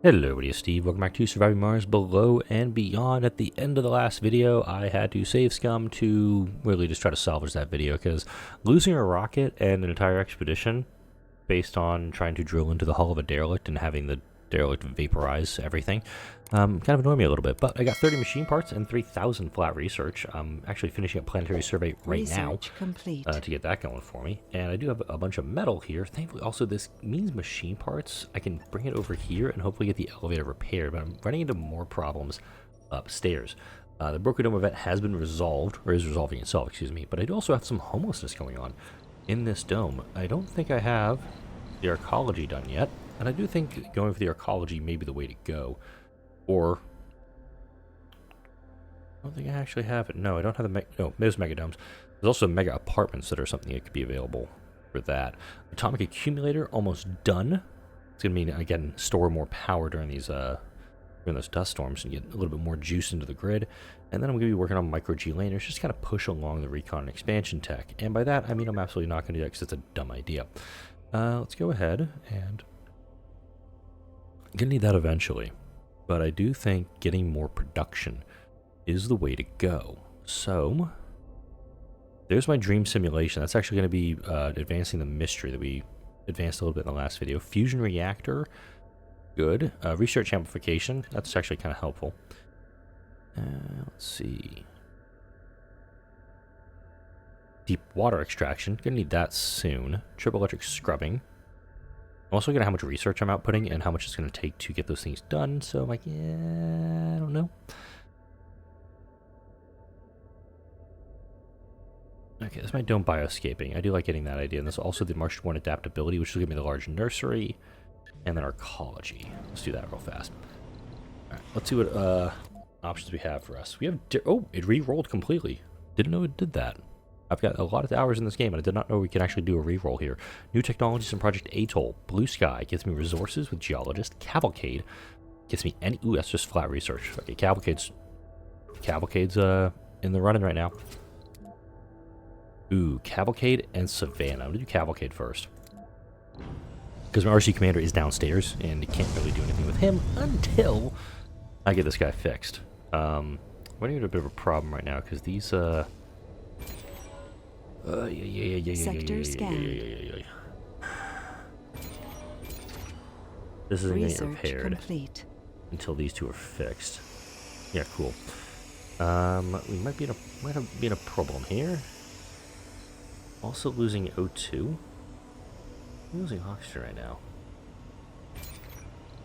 Hello, everybody, it's Steve. Welcome back to Surviving Mars Below and Beyond. At the end of the last video, I had to save scum to really just try to salvage that video, because losing a rocket and an entire expedition based on trying to drill into the hull of a derelict and having the derelict vaporize everything kind of annoyed me a little bit. But I got 30 machine parts and 3,000 flat research. I'm actually finishing up planetary survey right now to get that going for me. And I do have a bunch of metal here. Thankfully, also this means machine parts. I can bring it over here and hopefully get the elevator repaired. But I'm running into more problems upstairs. The Broken Dome event has been resolved, or is resolving itself, excuse me. But I do also have some homelessness going on in this dome. I don't think I have the arcology done yet. And I do think going for the arcology may be the way to go. Or, I don't think I actually have it. No, I don't have the no, there's megadomes. There's also mega apartments that are something that could be available for that. Atomic accumulator almost done. It's gonna mean again store more power during these during those dust storms and get a little bit more juice into the grid. And then I'm gonna be working on micro G laners, just kind of push along the recon and expansion tech. And by that I mean I'm absolutely not gonna do that because it's a dumb idea. Let's go ahead and I'm gonna need that eventually. But I do think getting more production is the way to go. So, there's my dream simulation. That's actually going to be advancing the mystery that we advanced a little bit in the last video. Fusion reactor, good. Research amplification, that's actually kind of helpful. Let's see. Deep water extraction, going to need that soon. Triple electric scrubbing. I'm also looking at how much research I'm outputting and how much it's going to take to get those things done. So I'm like, yeah, I don't know. Okay, this is my dome bioscaping. I do like getting that idea. And this is also the Marsh-born adaptability, which will give me the large nursery. And then arcology. Let's do that real fast. All right, let's see what options we have for us. We have, oh, it re-rolled completely. Didn't know it did that. I've got a lot of hours in this game, and I did not know we could actually do a reroll here. New technologies in Project Atoll. Blue Sky gets me resources with Geologist. Cavalcade gets me any... Ooh, that's just flat research. Okay, Cavalcade's in the running right now. Ooh, Cavalcade and Savannah. I'm going to do Cavalcade first. Because my RC Commander is downstairs, and can't really do anything with him until I get this guy fixed. I'm running into a bit of a problem right now, because these... Sector scanned. This isn't getting repaired until these two are fixed. Yeah, cool. We might be in a problem here. Also losing O2. I'm losing oxygen right now.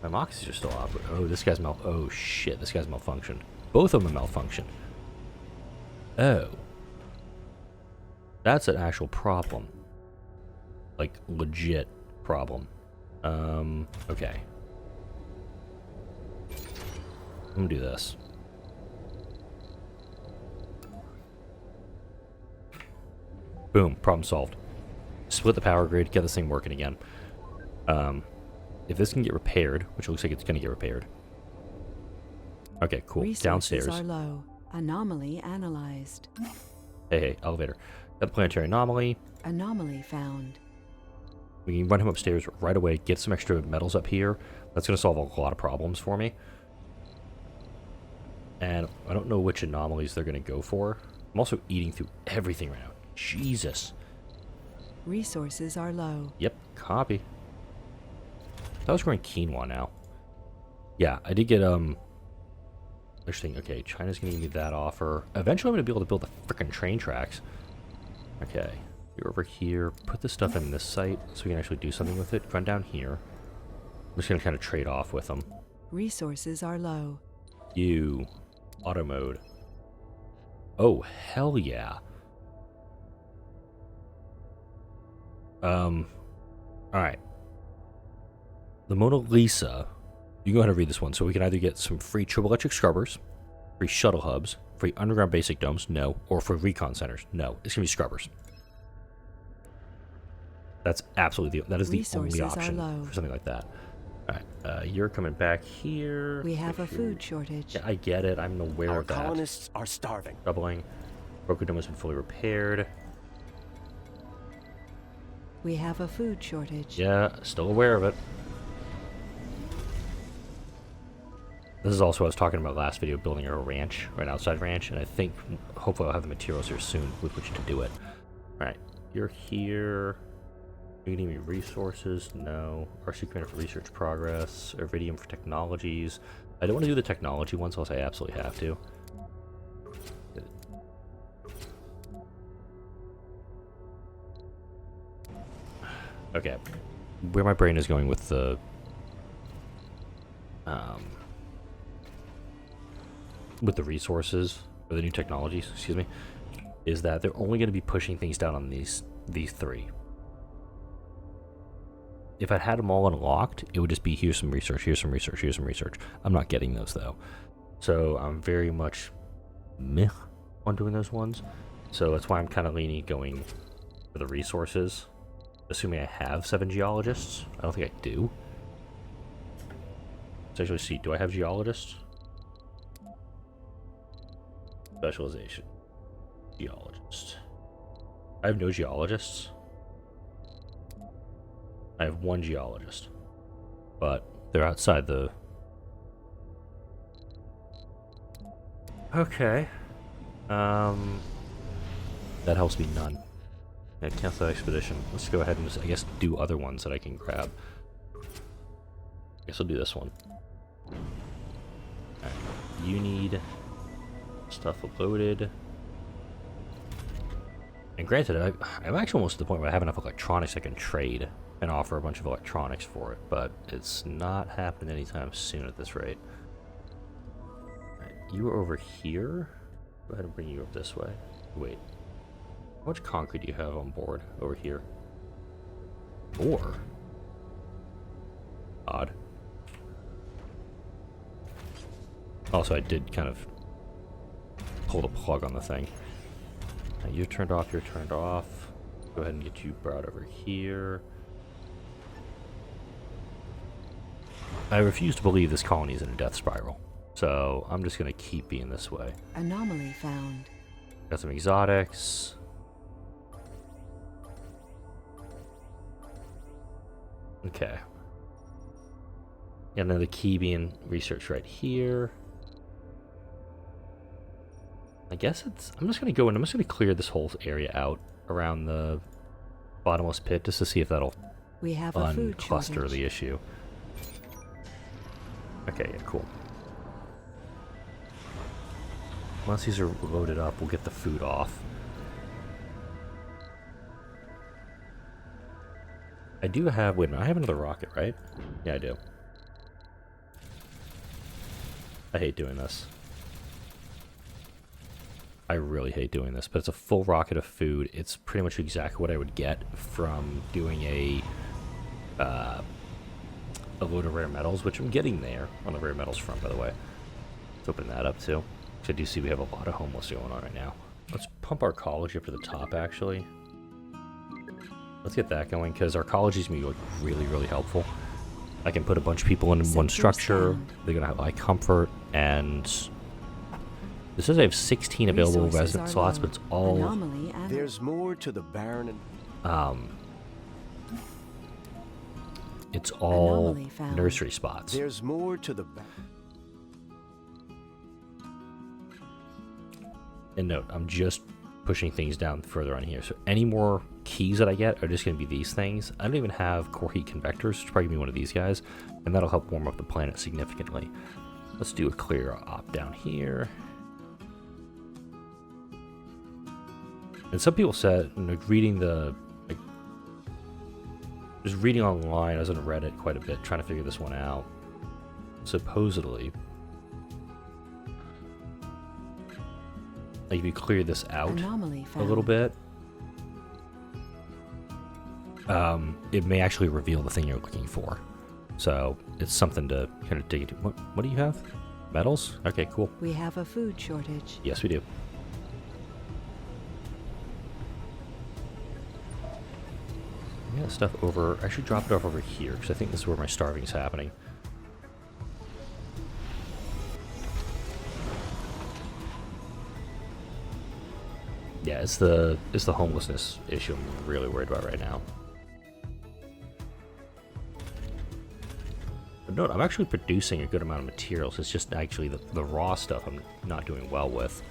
My moxies are still operating. Oh, this guy's oh shit, this guy's malfunctioned. Both of them malfunctioned. Oh. That's an actual problem. Like, legit problem. Okay. I'm gonna do this. Boom, problem solved. Split the power grid, get this thing working again. If this can get repaired, which looks like it's gonna get repaired. Okay, cool. Resources downstairs. Are low. Anomaly analyzed. Hey, elevator. Got the planetary anomaly. Anomaly found. We can run him upstairs right away, get some extra metals up here. That's going to solve a lot of problems for me. And I don't know which anomalies they're going to go for. I'm also eating through everything right now. Jesus. Resources are low. Yep, copy. I was growing quinoa now. Yeah, I did get, interesting. Okay, China's going to give me that offer. Eventually I'm going to be able to build the frickin' train tracks. Okay, you're over here. Put this stuff in this site so we can actually do something with it. Run down here. I'm just going to kind of trade off with them. Resources are low. You. Auto mode. Oh, hell yeah. Alright. The Mona Lisa. You go ahead and read this one. So we can either get some free triple electric scrubbers, free shuttle hubs, free underground basic domes, no, or for recon centers, no. It's gonna be scrubbers. That's absolutely that is the only option for something like that. All right, you're coming back here. We have a food shortage. Yeah, I get it. I'm aware of that. Our colonists are starving. Doubling. Broken dome has been fully repaired. We have a food shortage. Yeah, still aware of it. This is also what I was talking about last video, building a ranch, or an outside ranch, and I think hopefully I'll have the materials here soon with which to do it. Alright, you're here. You need me resources? No. RC Commander for research progress. Iridium for technologies. I don't want to do the technology ones unless I absolutely have to. Okay. Where my brain is going with the resources, or the new technologies, excuse me, is that they're only going to be pushing things down on these three. If I had them all unlocked, it would just be here's some research, here's some research, here's some research. I'm not getting those though. So I'm very much meh on doing those ones. So that's why I'm kind of leaning going for the resources. Assuming I have 7 geologists. I don't think I do. Let's actually see, do I have geologists? Specialization. Geologist. I have no geologists. I have 1 geologist. But they're outside the... Okay. That helps me none. Yeah, cancel that expedition. Let's go ahead and just, I guess, do other ones that I can grab. I guess I'll do this one. Alright. You need stuff loaded. And granted, I'm actually almost to the point where I have enough electronics I can trade and offer a bunch of electronics for it, but it's not happening anytime soon at this rate. Alright, you are over here. Go ahead and bring you up this way. Wait. How much concrete do you have on board over here? 4? Odd. Also, I did kind of pull the plug on the thing. Now you're turned off, you're turned off. Go ahead and get you brought over here. I refuse to believe this colony is in a death spiral, so I'm just going to keep being this way. Anomaly found. Got some exotics. Okay. Got another key being researched right here. I guess it's... I'm just going to go in. I'm just going to clear this whole area out around the bottomless pit just to see if that'll We have a food uncluster shortage. the issue. Okay, yeah, cool. Once these are loaded up, we'll get the food off. I do have... Wait a minute, I have another rocket, right? Yeah, I do. I hate doing this. I really hate doing this, but it's a full rocket of food. It's pretty much exactly what I would get from doing a load of rare metals, which I'm getting there on the rare metals front, by the way. Let's open that up, too. Because I do see we have a lot of homeless going on right now. Let's pump our college up to the top, actually. Let's get that going, because our college is going to be really, really helpful. I can put a bunch of people in one structure. They're going to have high comfort, and this says I have 16 available resident slots, but it's all... There's more to the barren it's all Anomaly found. nursery spots. There's more to the And note, I'm just pushing things down further on here. So any more keys that I get are just going to be these things. I don't even have core heat convectors. It's probably going to be one of these guys. And that'll help warm up the planet significantly. Let's do a clear op down here. And some people said, you know, reading the... Like, just reading online, I was on Reddit quite a bit, trying to figure this one out. Supposedly... Like if you clear this out a little bit, it may actually reveal the thing you're looking for. So it's something to kind of dig into. What do you have? Metals? Okay, cool. We have a food shortage. Yes, we do. Yeah, stuff over. I should drop it off over here because I think this is where my starving is happening. Yeah, it's the homelessness issue I'm really worried about right now. No, I'm actually producing a good amount of materials. It's just actually the raw stuff I'm not doing well with.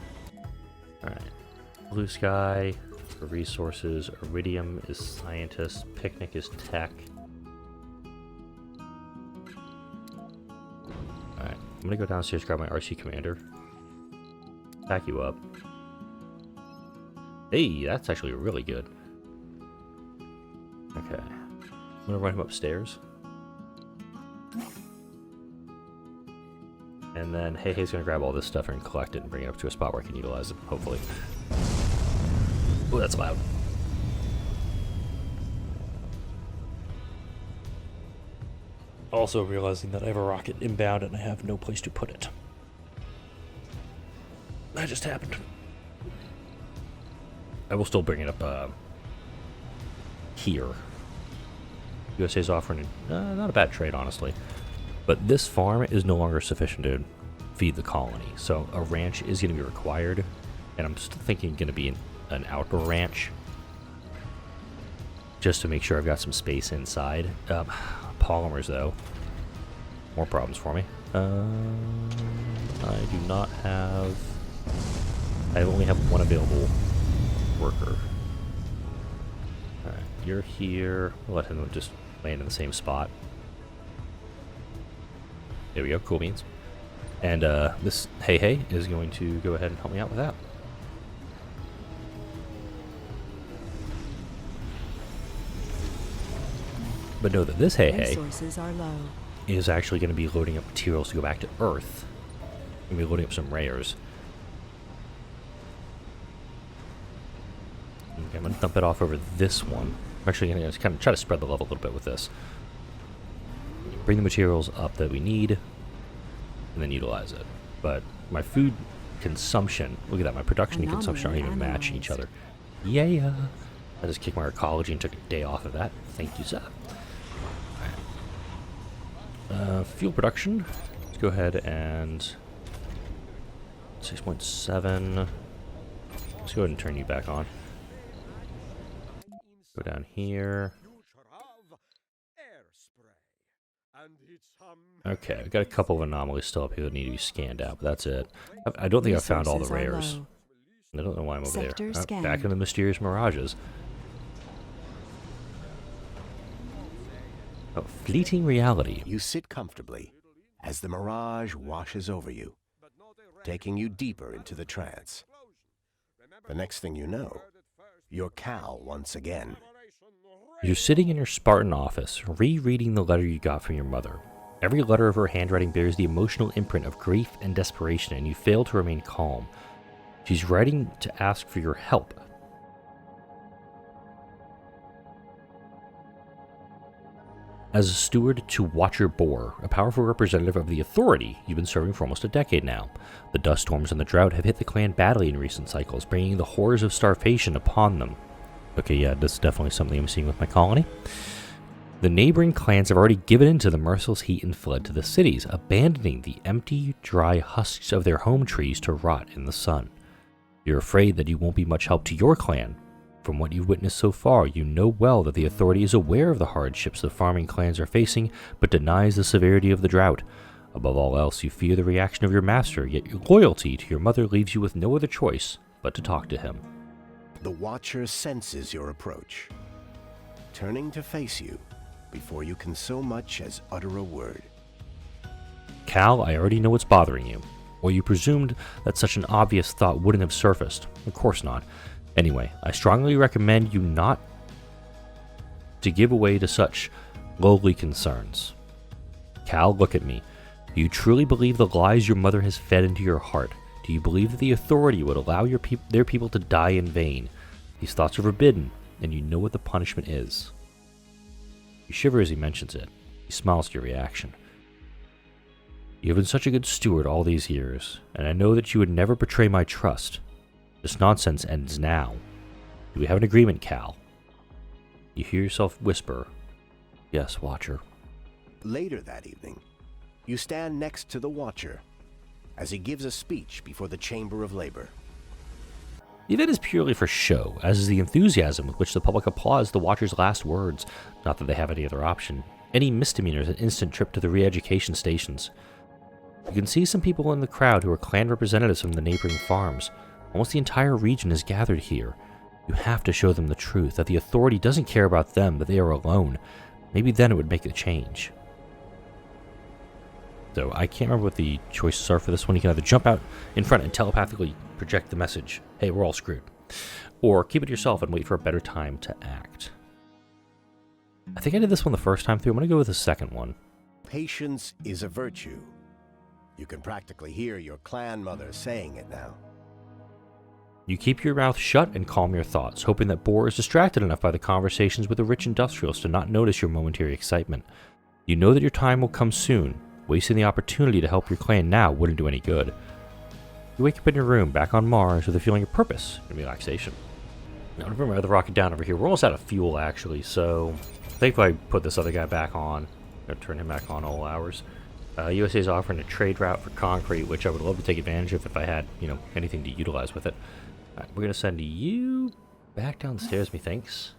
Alright. Blue sky for resources. Iridium is scientist. Picnic is tech. Alright. I'm gonna go downstairs, grab my RC commander. Pack you up. Hey, that's actually really good. Okay. I'm gonna run him upstairs. And then Hey's gonna grab all this stuff and collect it and bring it up to a spot where I can utilize it, hopefully. Oh, that's loud. Also realizing that I have a rocket inbound and I have no place to put it. That just happened. I will still bring it up here. USA's offering not a bad trade, honestly. But this farm is no longer sufficient to feed the colony. So a ranch is going to be required. And I'm still thinking going to be an outdoor ranch. Just to make sure I've got some space inside. Polymers, though. More problems for me. I do not have... I only have one available worker. Alright, you're here. We'll let him just land in the same spot. There we go, cool beans. And this Hey is going to go ahead and help me out with that. But know that this Hey Resources are low. is actually going to be loading up materials to go back to Earth. Going to be loading up some rares. Okay, I'm going to dump it off over this one. I'm actually going to kind of try to spread the love a little bit with this. Bring the materials up that we need, and then utilize it. But my food consumption, look at that, my production and consumption aren't even matching each other. Yeah. I just kicked my ecology and took a day off of that. Thank you, sir. Fuel production. Let's go ahead and 6.7. Let's go ahead and turn you back on. Go down here. Okay, I've got a couple of anomalies still up here that need to be scanned out, but that's it. I don't think I found all the rares. I don't know why I'm over there. Oh, back in the mysterious Mirages. Oh, fleeting reality. You sit comfortably as the mirage washes over you, taking you deeper into the trance. The next thing you know, you're Cal once again. You're sitting in your Spartan office, rereading the letter you got from your mother. Every letter of her handwriting bears the emotional imprint of grief and desperation, and you fail to remain calm. She's writing to ask for your help. As a steward to Watcher Boar, a powerful representative of the authority, you've been serving for almost a decade now. The dust storms and the drought have hit the clan badly in recent cycles, bringing the horrors of starvation upon them. Okay, yeah, this is definitely something I'm seeing with my colony. The neighboring clans have already given in to the merciless heat and fled to the cities, abandoning the empty, dry husks of their home trees to rot in the sun. You're afraid that you won't be much help to your clan. From what you've witnessed so far, you know well that the authority is aware of the hardships the farming clans are facing, but denies the severity of the drought. Above all else, you fear the reaction of your master, yet your loyalty to your mother leaves you with no other choice but to talk to him. The Watcher senses your approach, turning to face you before you can so much as utter a word. Cal, I already know what's bothering you. Or you presumed that such an obvious thought wouldn't have surfaced. Of course not. Anyway, I strongly recommend you not to give way to such lowly concerns. Cal, look at me. Do you truly believe the lies your mother has fed into your heart? Do you believe that the authority would allow their people to die in vain? These thoughts are forbidden, and you know what the punishment is. You shiver as he mentions it. He smiles at your reaction. You have been such a good steward all these years, and I know that you would never betray my trust. This nonsense ends now. Do we have an agreement, Cal? You hear yourself whisper, "Yes, Watcher." Later that evening, you stand next to the Watcher as he gives a speech before the Chamber of Labor. The event is purely for show, as is the enthusiasm with which the public applauds the Watcher's last words. Not that they have any other option. Any misdemeanor is an instant trip to the re-education stations. You can see some people in the crowd who are clan representatives from the neighboring farms. Almost the entire region is gathered here. You have to show them the truth, that the authority doesn't care about them, that they are alone. Maybe then it would make a change. So I can't remember what the choices are for this one. You can either jump out in front and telepathically project the message, hey, we're all screwed. Or keep it to yourself and wait for a better time to act. I think I did this one the first time through. I'm going to go with the second one. Patience is a virtue. You can practically hear your clan mother saying it now. You keep your mouth shut and calm your thoughts, hoping that Boar is distracted enough by the conversations with the rich industrialists to not notice your momentary excitement. You know that your time will come soon. Wasting the opportunity to help your clan now wouldn't do any good. You wake up in your room, back on Mars, with a feeling of purpose and relaxation. Now, to bring my other rocket down over here, we're almost out of fuel, actually, so thankfully I put this other guy back on. I'm going to turn him back on all hours. USA is offering a trade route for concrete, which I would love to take advantage of if I had, anything to utilize with it. All right, we're going to send you back downstairs, methinks.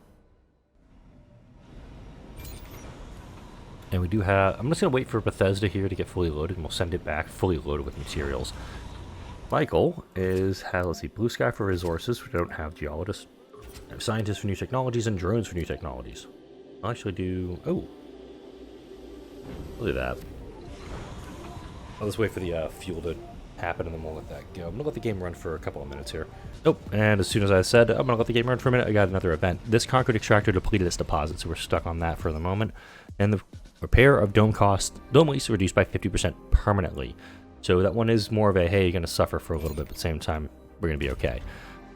And we do have... I'm just going to wait for Bethesda here to get fully loaded, and we'll send it back fully loaded with materials. Michael has, let's see, Blue Sky for resources. We don't have geologists. I have scientists for new technologies and drones for new technologies. I'll actually do... Oh. We'll do that. I'll just wait for the fuel to happen, and then we'll let that go. I'm going to let the game run for a couple of minutes here. Oh, and as soon as I said, I'm going to let the game run for a minute, I got another event. This concrete extractor depleted its deposit, so we're stuck on that for the moment. And the repair of dome lease reduced by 50% permanently. So that one is more of a, hey, you're going to suffer for a little bit, but at the same time, we're going to be okay.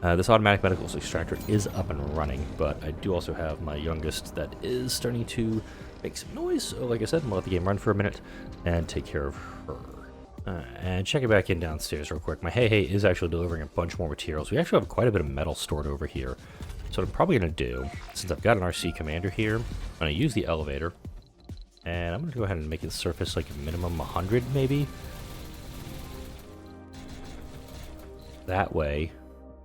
This automatic medical extractor is up and running, but I do also have my youngest that is starting to make some noise. So like I said, I'm going to let the game run for a minute and take care of her. And check it back in downstairs real quick. My Hey is actually delivering a bunch more materials. We actually have quite a bit of metal stored over here. So what I'm probably going to do, since I've got an RC commander here, I'm going to use the elevator. And I'm going to go ahead and make the surface like a minimum 100 maybe. That way,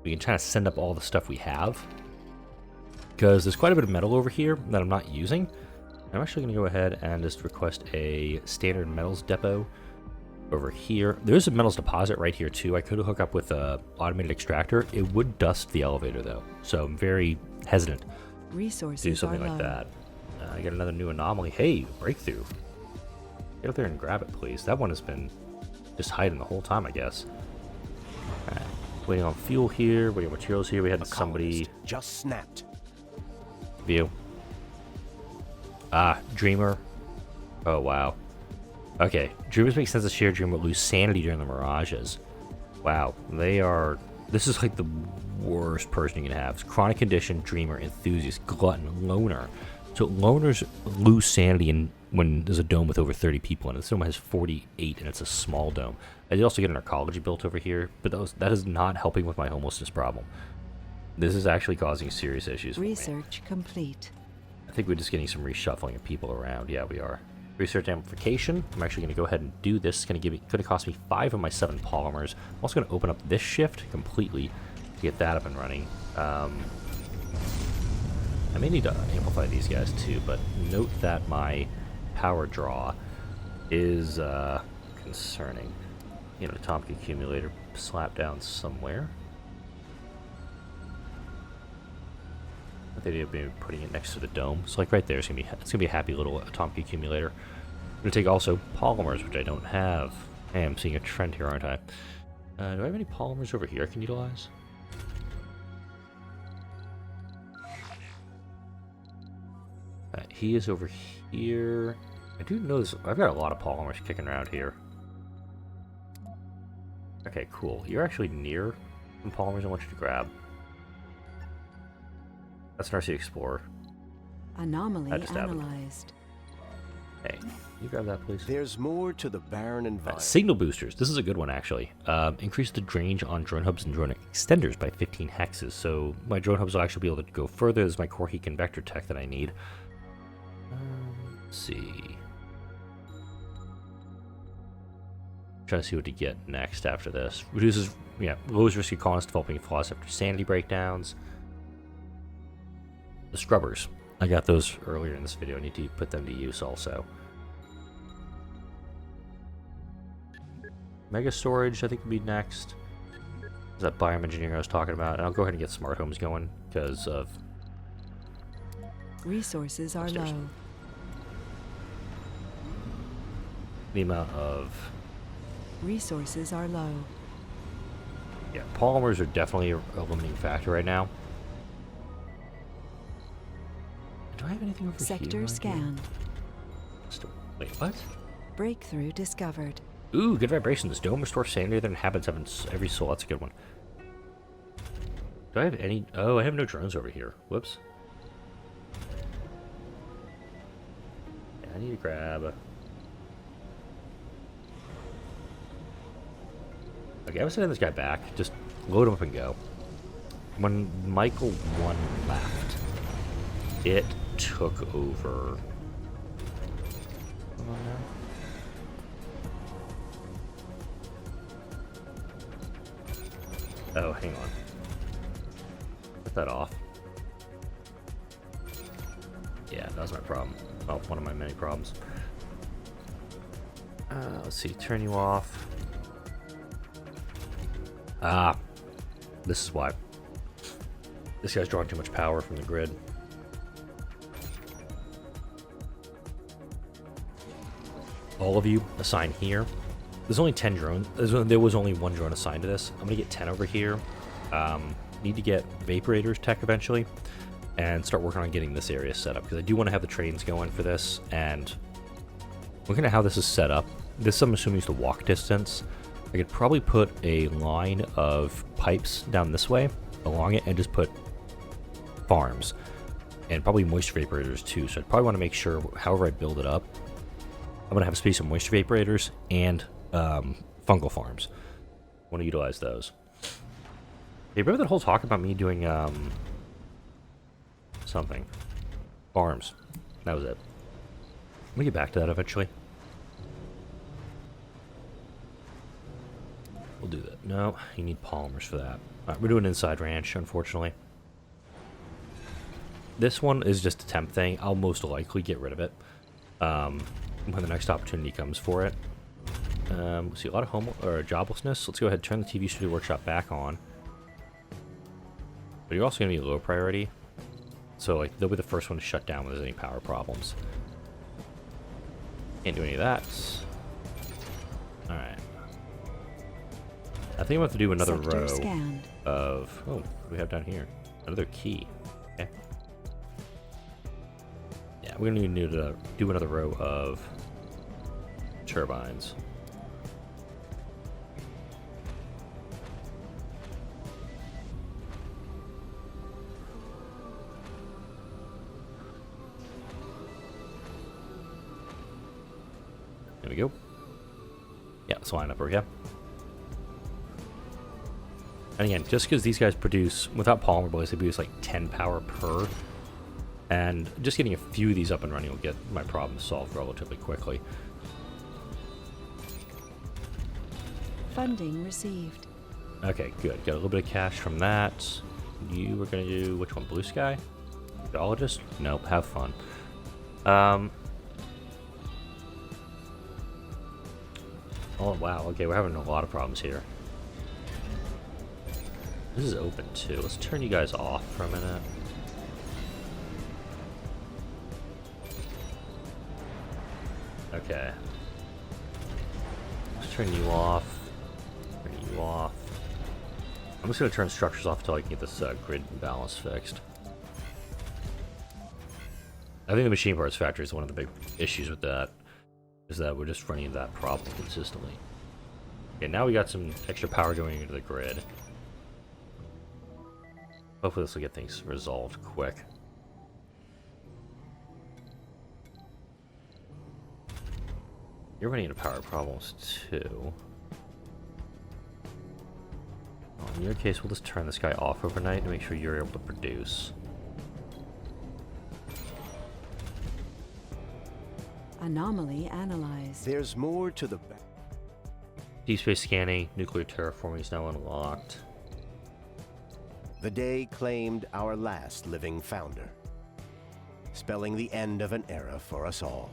we can try to send up all the stuff we have. Because there's quite a bit of metal over here that I'm not using. I'm actually going to go ahead and just request a standard metals depot over here. There's a metals deposit right here too. I could hook up with a automated extractor. It would dust the elevator though, so I'm very hesitant to do something like that. I got another new anomaly. Hey, breakthrough. Get up there and grab it, please. That one has been just hiding the whole time, I guess. All right. Waiting on fuel here. Waiting on materials here. We had somebody just snapped. View. Dreamer. Oh wow. Okay, Dreamers make sense of shared dream but lose sanity during the Mirages. Wow, this is like the worst person you can have. It's chronic condition, dreamer, enthusiast, glutton, loner. So loners lose sanity when there's a dome with over 30 people in it. This dome has 48 and it's a small dome. I did also get an arcology built over here, but that is not helping with my homelessness problem. This is actually causing serious issues for me. Research complete. I think we're just getting some reshuffling of people around. Yeah, we are. Research amplification. I'm actually going to go ahead and do this. It's going to cost me 5 of my 7 polymers. I'm also going to open up this shift completely to get that up and running. I may need to amplify these guys too, but note that my power draw is concerning. Atomic accumulator slap down somewhere. I think I'd be putting it next to the dome. So like right there, it's gonna be a happy little atomic accumulator. I'm gonna take also polymers, which I don't have. Hey, I'm seeing a trend here, aren't I? Do I have any polymers over here I can utilize? He is over here. I do notice I've got a lot of polymers kicking around here. Okay, cool. You're actually near some polymers I want you to grab. That's an RC Explorer. Anomaly analyzed. Hey, you grab that, please. There's more to the barren environment. Signal boosters. This is a good one, actually. Increase the range on drone hubs and drone extenders by 15 hexes. So my drone hubs will actually be able to go further. This is my core heat convector tech that I need. Let's see. Trying to see what to get next after this. Reduces, lowers risky colonists developing flaws after sanity breakdowns. The scrubbers. I got those earlier in this video. I need to put them to use also. Mega storage, I think, would be next. Is that biome engineering I was talking about? And I'll go ahead and get smart homes going because of Resources are upstairs. low. The amount of Resources are low. yeah, polymers are definitely a limiting factor right now. Do I have anything over here? Sector scanned. Wait, what? Breakthrough discovered. Ooh, good vibrations. Dome restores sanity that inhabits every soul. That's a good one. Do I have any? Oh, I have no drones over here. Whoops. Yeah, I need to grab. Okay, I'm sending this guy back. Just load him up and go. When Michael 1 left, it took over. Come on now. Oh, hang on. Put that off. Yeah, that was my problem. Oh, one of my many problems. Let's see, turn you off. Ah, this is why. This guy's drawing too much power from the grid. All of you assign here. There's only 10 drones. There was only one drone assigned to this. I'm gonna get 10 over here. Need to get Vaporator's tech eventually and start working on getting this area set up because I do want to have the trains going for this. And looking at how this is set up, this I'm assuming is the walk distance. I could probably put a line of pipes down this way along it and just put farms and probably moisture vaporators too. So I'd probably want to make sure, however I build it up, I'm going to have a space of moisture vaporators and fungal farms. I want to utilize those. Hey, remember that whole talk about me doing something? Farms. That was it. We'll get back to that eventually. We'll do that. No, you need polymers for that. We're doing inside ranch, unfortunately. This one is just a temp thing. I'll most likely get rid of it when the next opportunity comes for it. We'll see a lot of joblessness. Let's go ahead and turn the TV Studio Workshop back on. But you're also going to be low priority. So like they'll be the first one to shut down when there's any power problems. Can't do any of that. Alright. I think I'm going to have to do another Sector row scanned. of... Oh, what do we have down here? Another key. Okay. Yeah, we're going to need to do another row of turbines. There we go. Yeah, let's line up over here. And again, just because these guys produce, without polymer blades, they produce like 10 power per. And just getting a few of these up and running will get my problem solved relatively quickly. Funding received. Okay, good. Got a little bit of cash from that. You were going to do, which one? Blue Sky? Geologist? Nope, have fun. Oh, wow. Okay, we're having a lot of problems here. This is open too. Let's turn you guys off for a minute. Okay. Let's turn you off. Turn you off. I'm just going to turn structures off until I can get this grid balance fixed. I think the machine parts factory is one of the big issues with that. Is that we're just running into that problem consistently. Okay, now we got some extra power going into the grid. Hopefully this will get things resolved quick. You're running into power problems too. Well, in your case, we'll just turn this guy off overnight to make sure you're able to produce. Anomaly analyzed. There's more to the Deep space scanning, nuclear terraforming is now unlocked. The day claimed our last living founder. spelling the end of an era for us all.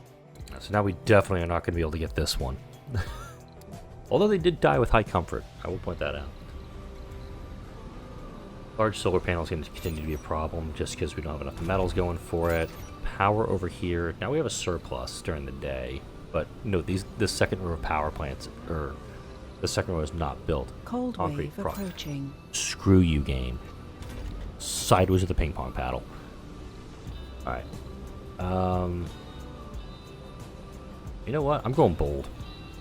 So now we definitely are not going to be able to get this one. Although they did die with high comfort, I will point that out. Large solar panel is going to continue to be a problem just because we don't have enough metals going for it. Power over here. Now we have a surplus during the day, but no, this second row of power plants, or the second row is not built. Cold Concrete wave approaching. Screw you, game. Sideways with the ping pong paddle. All right. You know what? I'm going bold.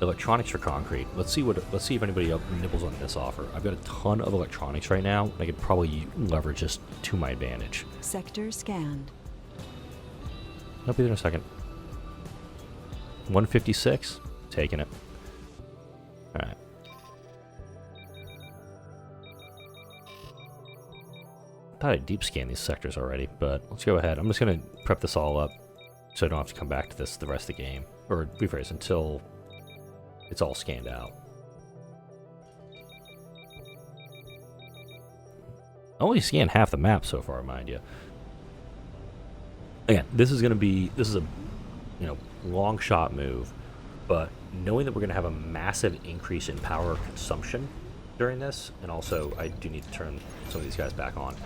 Electronics for concrete. Let's see if anybody else nibbles on this offer. I've got a ton of electronics right now. I could probably leverage this to my advantage. Sector scanned. I'll be there in a second. 156. Taking it. All right. I thought I deep scanned these sectors already, but let's go ahead. I'm just going to prep this all up so I don't have to come back to this the rest of the game. Or rephrase, until it's all scanned out. I only scanned half the map so far, mind you. Again, this is a long shot move, but knowing that we're going to have a massive increase in power consumption during this, and also I do need to turn some of these guys back on.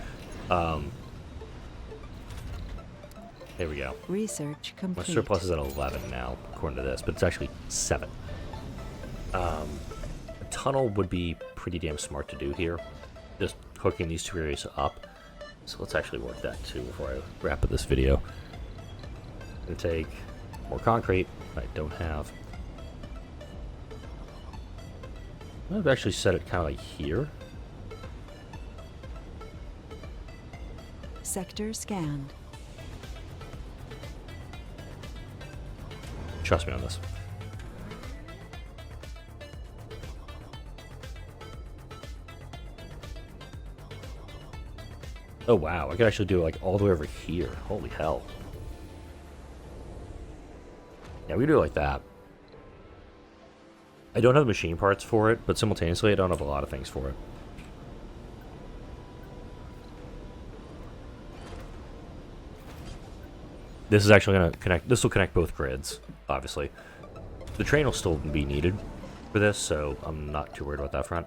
Here we go. Research complete. My surplus is at 11 now, according to this, but it's actually 7. A tunnel would be pretty damn smart to do here, just hooking these two areas up. So let's actually work that too before I wrap up this video. And take more concrete I don't have. I've actually set it kind of like here. Sector scanned. Trust me on this. Oh wow, I could actually do it like all the way over here. Holy hell. Yeah, we do it like that. I don't have machine parts for it, but simultaneously I don't have a lot of things for it. This is actually going to connect, this will connect both grids, obviously. The train will still be needed for this, so I'm not too worried about that front.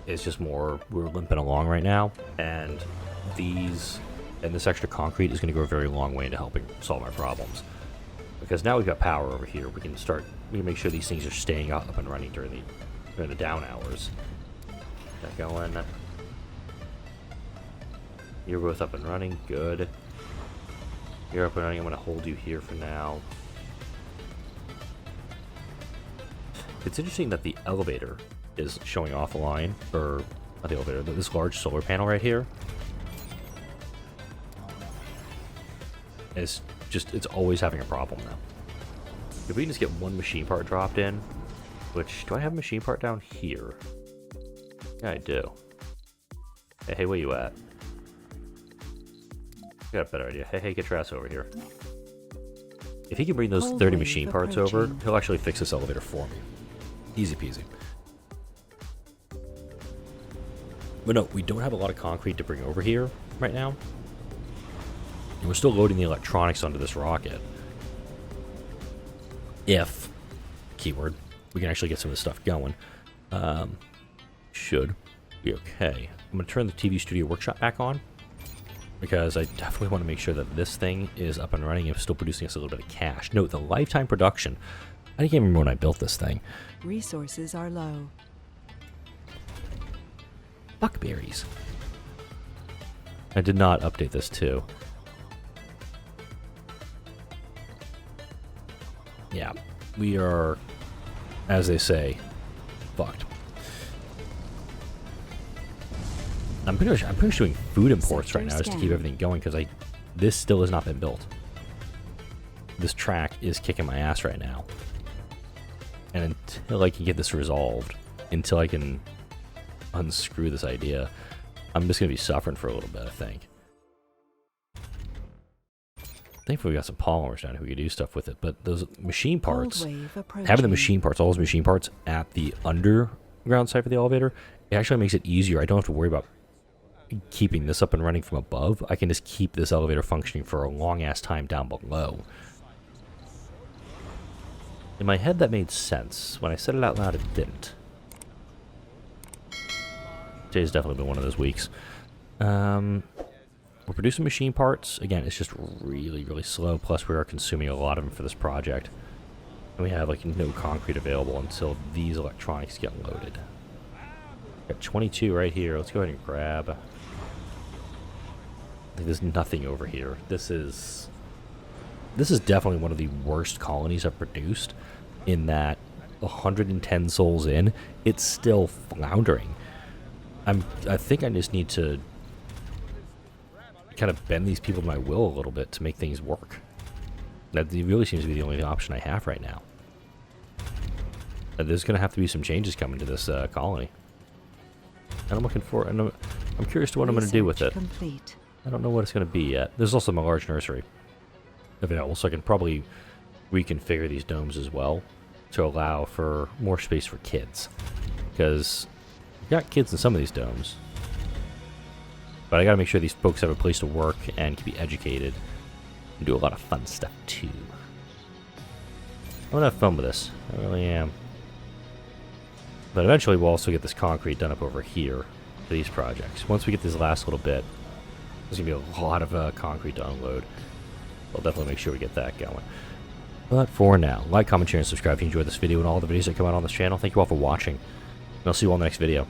It's just more, we're limping along right now, and this extra concrete is going to go a very long way into helping solve my problems. Because now we've got power over here, we can make sure these things are staying up and running during the down hours. That going. You're both up and running, good. You're up and running. I'm going to hold you here for now. It's interesting that the elevator is showing off a line, or not the elevator, but this large solar panel right here is just, it's always having a problem now. If we can just get one machine part dropped in, which, do I have a machine part down here? Yeah, I do. Hey, where you at? Got a better idea. Hey, get your ass over here. If he can bring those 30 machine parts over, he'll actually fix this elevator for me. Easy peasy. But no, we don't have a lot of concrete to bring over here right now. And we're still loading the electronics onto this rocket. If, keyword, we can actually get some of this stuff going. Should be okay. I'm going to turn the TV Studio Workshop back on, because I definitely want to make sure that this thing is up and running and still producing us a little bit of cash. Note, the lifetime production, I can't remember when I built this thing. Resources are low. Buckberries. I did not update this too. Yeah, we are, as they say, fucked. I'm pretty much doing food imports right now just to keep everything going, because this still has not been built. This track is kicking my ass right now. And until I can get this resolved, until I can unscrew this idea, I'm just going to be suffering for a little bit, I think. Thankfully we got some polymers down here, we could do stuff with it, but those machine parts, having the machine parts, all those machine parts at the underground side for the elevator, it actually makes it easier. I don't have to worry about keeping this up and running from above, I can just keep this elevator functioning for a long-ass time down below. In my head, that made sense. When I said it out loud, it didn't. Today's definitely been one of those weeks. We're producing machine parts. Again, it's just really, really slow. Plus, we are consuming a lot of them for this project. And we have, like, no concrete available until these electronics get loaded. Got 22 right here. Let's go ahead and grab... There's nothing over here. This is definitely one of the worst colonies I've produced, in that 110 souls in, it's still floundering. I think I just need to kind of bend these people to my will a little bit to make things work. That really seems to be the only option I have right now. There's going to have to be some changes coming to this colony. And I'm looking for, and I'm curious to what I'm going to do with it. Complete. I don't know what it's going to be yet. There's also a large nursery available, so I can probably reconfigure these domes as well to allow for more space for kids. Because we've got kids in some of these domes, but I got to make sure these folks have a place to work and can be educated and do a lot of fun stuff too. I'm going to have fun with this. I really am. But eventually we'll also get this concrete done up over here for these projects. Once we get this last little bit, there's going to be a lot of concrete to unload. We'll definitely make sure we get that going. But for now, like, comment, share, and subscribe if you enjoyed this video and all the videos that come out on this channel. Thank you all for watching, and I'll see you all in the next video.